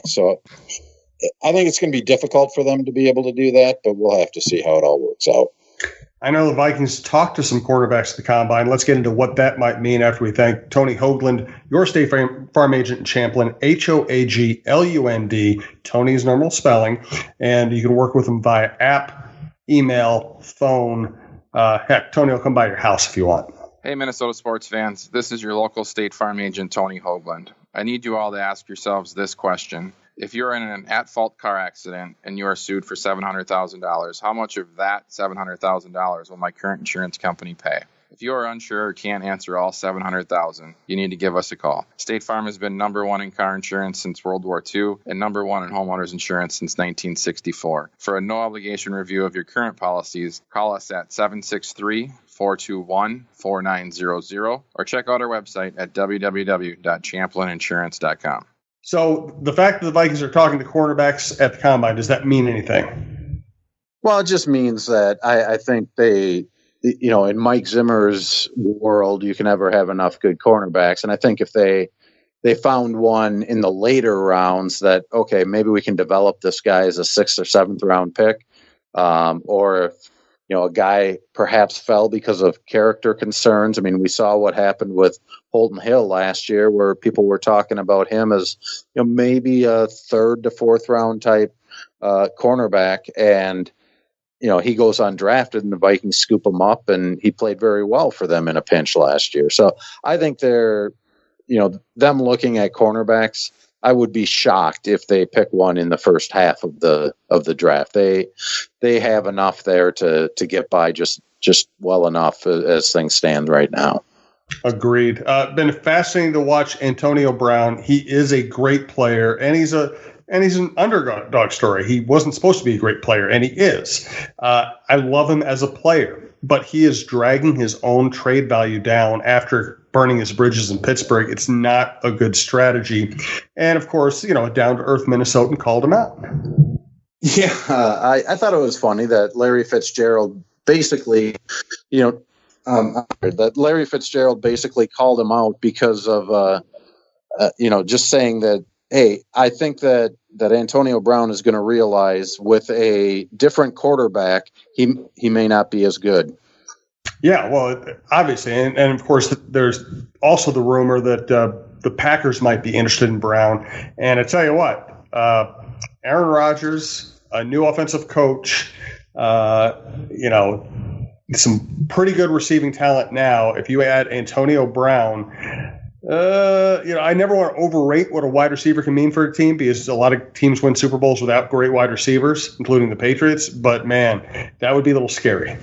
So I think it's going to be difficult for them to be able to do that, but we'll have to see how it all works out. I know the Vikings talked to some quarterbacks at the Combine. Let's get into what that might mean after we thank Tony Hoagland, your State Farm agent in Champlin, Hoaglund, Tony's normal spelling, and you can work with him via app, email, phone. Heck, Tony will come by your house if you want. Hey, Minnesota sports fans. This is your local State Farm agent, Tony Hoagland. I need you all to ask yourselves this question. If you're in an at-fault car accident and you are sued for $700,000, how much of that $700,000 will my current insurance company pay? If you are unsure or can't answer all $700,000, you need to give us a call. State Farm has been number one in car insurance since World War II and number one in homeowners insurance since 1964. For a no-obligation review of your current policies, call us at 763-421-4900 or check out our website at www.champlininsurance.com. So the fact that the Vikings are talking to cornerbacks at the Combine, does that mean anything? Well, it just means that I think they, in Mike Zimmer's world, you can never have enough good cornerbacks. And I think if they found one in the later rounds that, okay, maybe we can develop this guy as a 6th or 7th round pick, or if, a guy perhaps fell because of character concerns. I mean, we saw what happened with Holton Hill last year, where people were talking about him as, maybe a 3rd to 4th round type cornerback. And, he goes undrafted and the Vikings scoop him up, and he played very well for them in a pinch last year. So I think they're, them looking at cornerbacks, I would be shocked if they pick one in the first half of the draft. They have enough there to get by just well enough as things stand right now. Agreed. Been fascinating to watch Antonio Brown. He is a great player, and he's an underdog story. He wasn't supposed to be a great player, and he is. I love him as a player, but he is dragging his own trade value down after burning his bridges in Pittsburgh. It's not a good strategy. And, of course, a down-to-earth Minnesotan called him out. Yeah, I thought it was funny that Larry Fitzgerald basically, called him out because of, just saying that, hey, I think that Antonio Brown is going to realize with a different quarterback, he may not be as good. Yeah, well, obviously. And of course, there's also the rumor that the Packers might be interested in Brown. And I tell you what, Aaron Rodgers, a new offensive coach, some pretty good receiving talent now. If you add Antonio Brown, I never want to overrate what a wide receiver can mean for a team, because a lot of teams win Super Bowls without great wide receivers, including the Patriots. But, man, that would be a little scary. I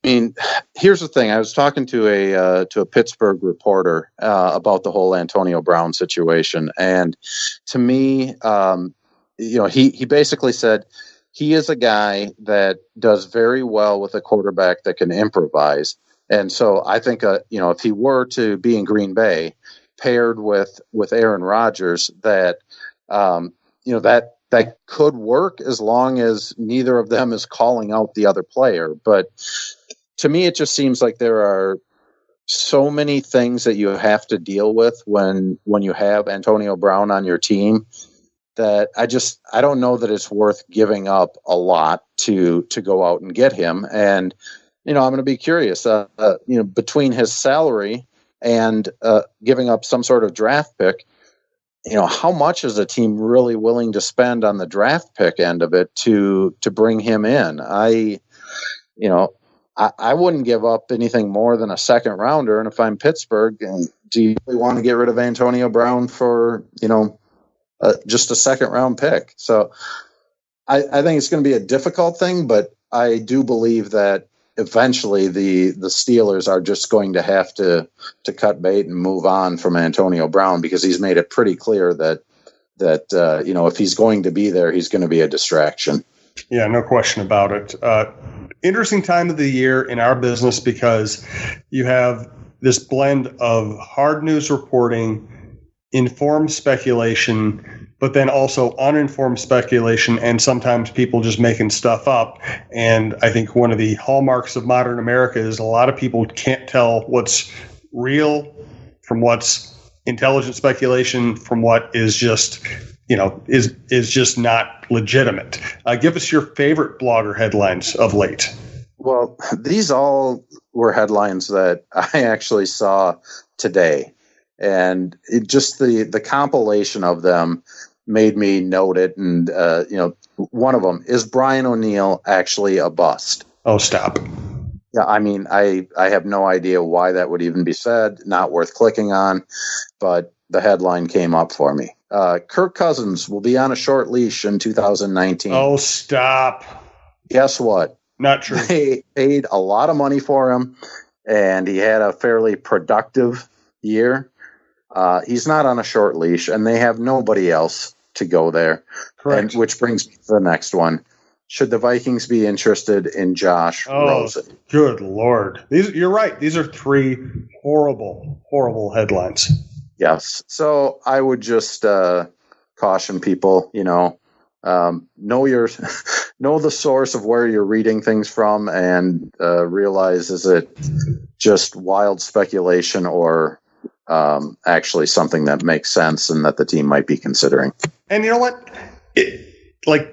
mean, here's the thing. I was talking to a Pittsburgh reporter about the whole Antonio Brown situation, and to me, he basically said he is a guy that does very well with a quarterback that can improvise. And so I think, if he were to be in Green Bay, paired with Aaron Rodgers, that that could work as long as neither of them is calling out the other player. But to me, it just seems like there are so many things that you have to deal with when you have Antonio Brown on your team that I don't know that it's worth giving up a lot to go out and get him. And, I'm going to be curious, between his salary and giving up some sort of draft pick, how much is a team really willing to spend on the draft pick end of it to bring him in? I wouldn't give up anything more than a second rounder. And if I'm Pittsburgh, do you really want to get rid of Antonio Brown for, just a second round pick? So I think it's going to be a difficult thing, but I do believe that eventually the Steelers are just going to have to cut bait and move on from Antonio Brown, because he's made it pretty clear that if he's going to be there, he's going to be a distraction. Yeah, no question about it. Interesting time of the year in our business, because you have this blend of hard news reporting, informed speculation, but then also uninformed speculation, and sometimes people just making stuff up. And I think one of the hallmarks of modern America is a lot of people can't tell what's real from what's intelligent speculation from what is just is just not legitimate. Give us your favorite blogger headlines of late. Well, these all were headlines that I actually saw today, and just the compilation of them made me note it. And one of them is Brian O'Neill actually a bust? Oh, stop. Yeah, I mean, I have no idea why that would even be said. Not worth clicking on, but the headline came up for me. Kirk Cousins will be on a short leash in 2019. Oh, stop. Guess what? Not true. They paid a lot of money for him, and he had a fairly productive year. He's not on a short leash, and they have nobody else to go there. Correct. And which brings me to the next one. Should the Vikings be interested in Josh Rosen? Good Lord. You're right. These are three horrible, horrible headlines. Yes. So I would just caution people, know the source of where you're reading things from, and realize, is it just wild speculation or actually something that makes sense and that the team might be considering? And you know what?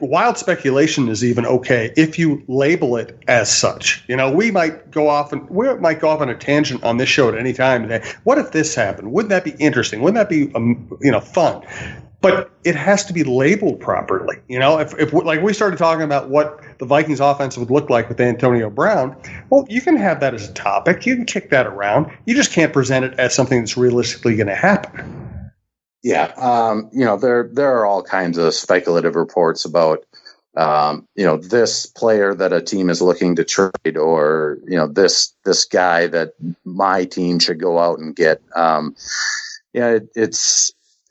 Wild speculation is even okay if you label it as such. We might go off on a tangent on this show at any time today. What if this happened? Wouldn't that be interesting? Wouldn't that be fun? But it has to be labeled properly. If we started talking about what the Vikings offense would look like with Antonio Brown, well, you can have that as a topic. You can kick that around. You just can't present it as something that's realistically going to happen. Yeah. There are all kinds of speculative reports about, this player that a team is looking to trade, or, this guy that my team should go out and get.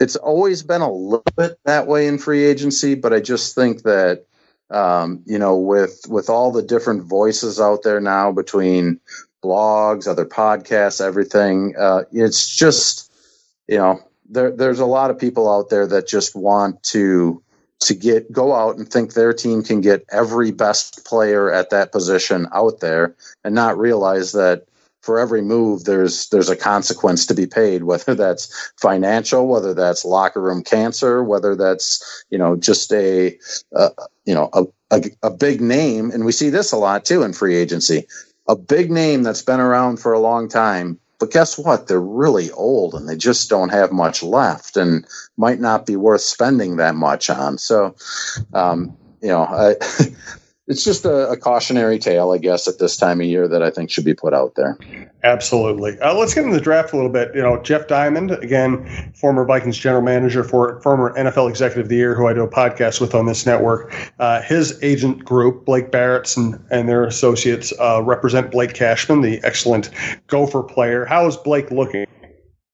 It's always been a little bit that way in free agency, but I just think that, with all the different voices out there now between blogs, other podcasts, everything, it's just, there's a lot of people out there that just want to go out and think their team can get every best player at that position out there, and not realize that for every move there's a consequence to be paid, whether that's financial, whether that's locker room cancer, whether that's just a big name. And we see this a lot too in free agency, a big name that's been around for a long time. But guess what? They're really old and they just don't have much left and might not be worth spending that much on. So, it's just a cautionary tale, I guess, at this time of year that I think should be put out there. Absolutely. Let's get into the draft a little bit. Jeff Diamond, again, former Vikings general manager, former NFL Executive of the Year, who I do a podcast with on this network. His agent group, Blake Barrett's and their associates, represent Blake Cashman, the excellent Gopher player. How is Blake looking?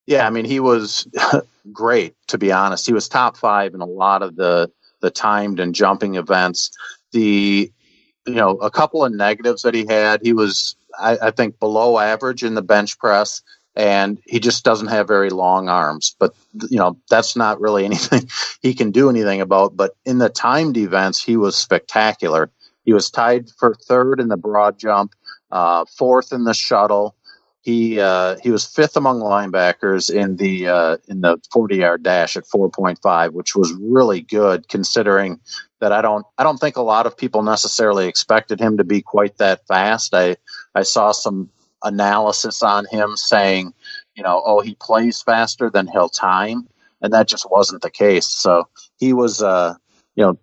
Yeah, I mean, he was great, to be honest. He was top 5 in a lot of the timed and jumping events. A couple of negatives that he had. He was, I think, below average in the bench press, and he just doesn't have very long arms. But, that's not really anything he can do anything about. But in the timed events, he was spectacular. He was tied for 3rd in the broad jump, 4th in the shuttle. He was 5th among linebackers in the 40-yard dash at 4.5, which was really good considering that I don't think a lot of people necessarily expected him to be quite that fast. I saw some analysis on him saying, he plays faster than he'll time, and that just wasn't the case. So he was,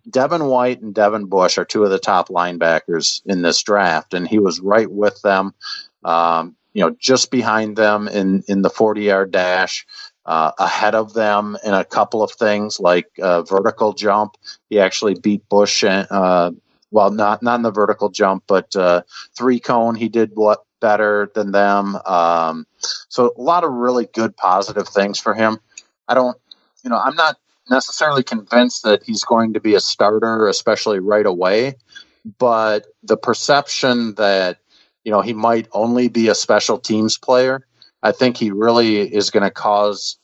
Devin White and Devin Bush are 2 of the top linebackers in this draft, and he was right with them. Just behind them in the 40-yard dash, ahead of them in a couple of things like vertical jump. He actually beat Bush, not in the vertical jump, but 3-cone. He did better than them. So a lot of really good positive things for him. I'm not necessarily convinced that he's going to be a starter, especially right away, but the perception that he might only be a special teams player, I think he really is going to cause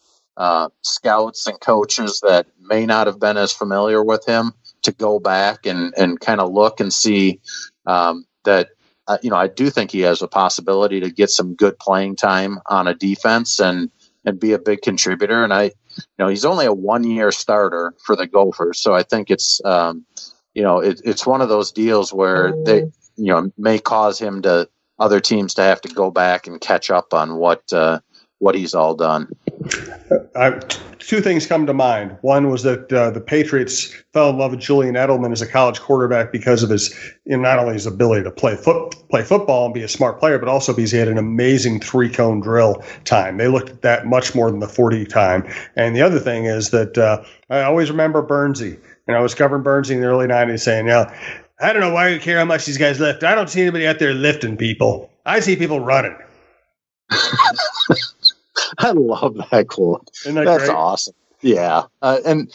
scouts and coaches that may not have been as familiar with him to go back and kind of look and see that, I do think he has a possibility to get some good playing time on a defense and be a big contributor. And I he's only a 1-year starter for the Gophers, so I think it's it's one of those deals where they may cause him to other teams to have to go back and catch up on what he's all done. Two things come to mind. One was that the Patriots fell in love with Julian Edelman as a college quarterback because of his, not only his ability to play football and be a smart player, but also because he had an amazing 3-cone drill time. They looked at that much more than the 40 time. And the other thing is that I always remember Bernsey. I was covering Bernsey in the early 90s saying, I don't know why you care how much these guys lift. I don't see anybody out there lifting people. I see people running. I love that quote. That's great? Awesome. Yeah. And,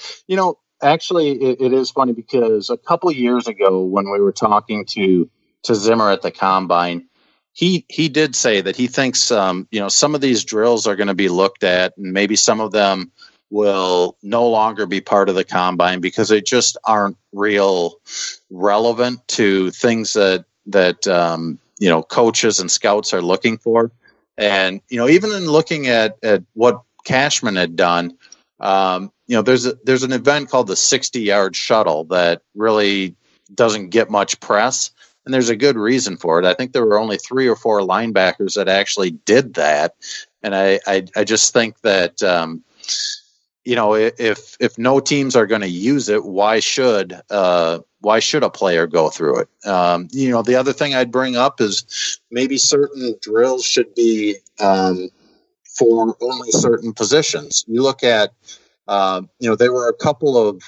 actually, it is funny because a couple of years ago when we were talking to Zimmer at the Combine, he did say that he thinks, some of these drills are going to be looked at and maybe some of them will no longer be part of the Combine because they just aren't real relevant to things that coaches and scouts are looking for. And, even in looking at what Cashman had done, there's an event called the 60-yard shuttle that really doesn't get much press. And there's a good reason for it. I think there were only 3 or 4 linebackers that actually did that. And I just think that, if no teams are going to use it, why should a player go through it? The other thing I'd bring up is maybe certain drills should be for only certain positions. You look at, there were a couple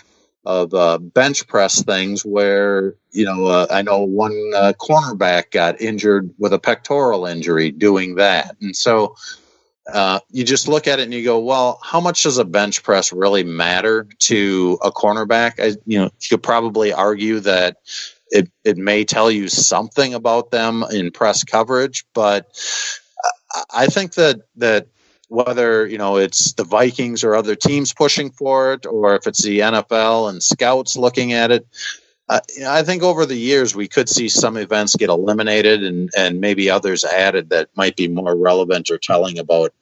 of bench press things where, I know one cornerback got injured with a pectoral injury doing that. And so you just look at it and you go, well, how much does a bench press really matter to a cornerback? You could probably argue that it may tell you something about them in press coverage, but I think that whether, it's the Vikings or other teams pushing for it, or if it's the NFL and scouts looking at it, I think over the years we could see some events get eliminated and maybe others added that might be more relevant or telling about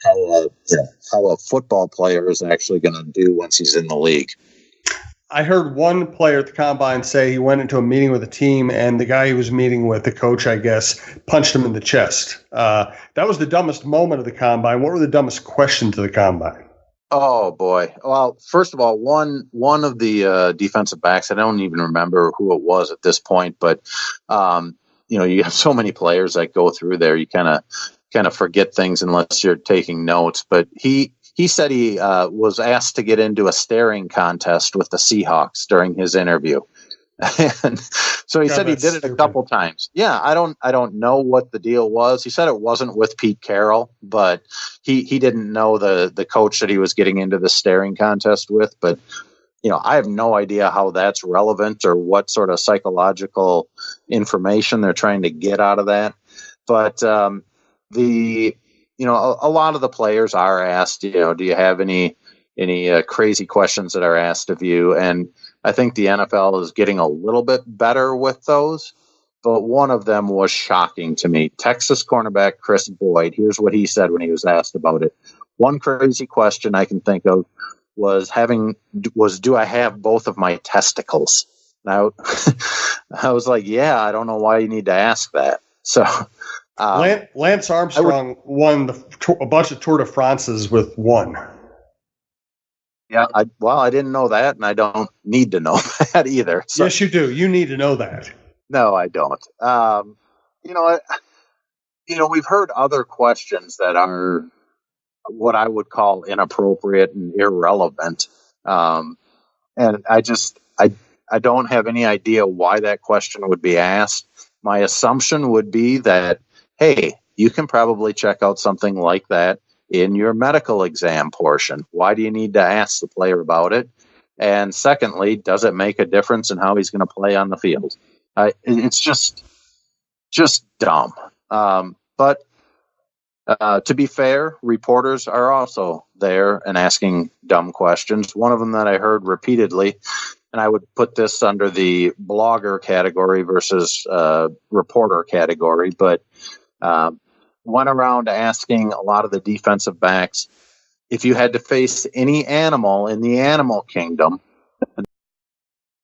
how a football player is actually going to do once he's in the league. I heard one player at the Combine say he went into a meeting with a team and the guy he was meeting with, the coach, I guess, punched him in the chest. That was the dumbest moment of the Combine. What were the dumbest questions of the Combine? Oh, boy. Well, first of all, one of the defensive backs, I don't even remember who it was at this point, but, you have so many players that go through there. You kind of forget things unless you're taking notes. But he said he was asked to get into a staring contest with the Seahawks during his interview. And so he said he did it a couple times. Yeah, I don't know what the deal was. He said it wasn't with Pete Carroll, but he didn't know the coach that he was getting into the staring contest with. But I have no idea how that's relevant or what sort of psychological information they're trying to get out of that. But a lot of the players are asked, do you have any crazy questions that are asked of you? And I think the NFL is getting a little bit better with those, but one of them was shocking to me. Texas cornerback Chris Boyd, here's what he said when he was asked about it. One crazy question I can think of was do I have both of my testicles? Now, I was like, yeah, I don't know why you need to ask that. So Lance Armstrong won a bunch of Tour de France's with one. Yeah, I didn't know that, and I don't need to know that either. So, yes, you do. You need to know that. No, I don't. We've heard other questions that are what I would call inappropriate and irrelevant, and I don't have any idea why that question would be asked. My assumption would be that, hey, you can probably check out something like that in your medical exam portion. Why do you need to ask the player about it? And secondly, does it make a difference in how he's going to play on the field? It's just dumb. But to be fair, reporters are also there and asking dumb questions. One of them that I heard repeatedly, and I would put this under the blogger category versus reporter category, but went around asking a lot of the defensive backs, if you had to face any animal in the animal kingdom,